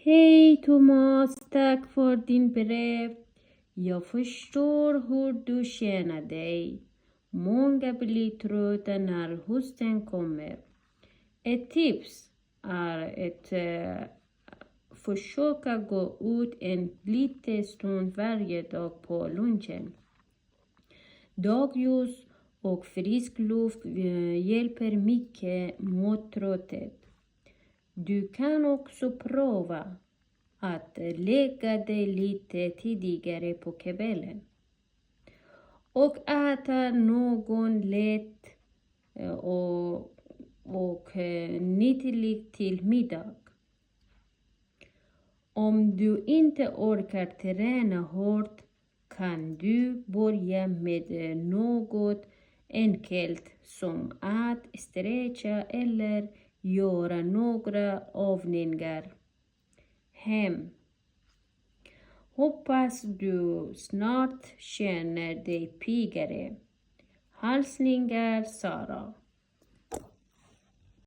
Hej Thomas, tack för din brev. Jag förstår hur du känner dig. Många blir trötta när hösten kommer. Ett tips är att försöka gå ut en liten stund varje dag på lunchen. Dagljus och frisk luft hjälper mycket mot trötthet. Du kan också prova att lägga dig lite tidigare på kvällen och äta någon lätt och nyttig till middag. Om du inte orkar träna hårt kan du börja med något enkelt som att stretcha eller göra några övningar hem. Hoppas du snart känner dig piggare. Hälsningar Sara.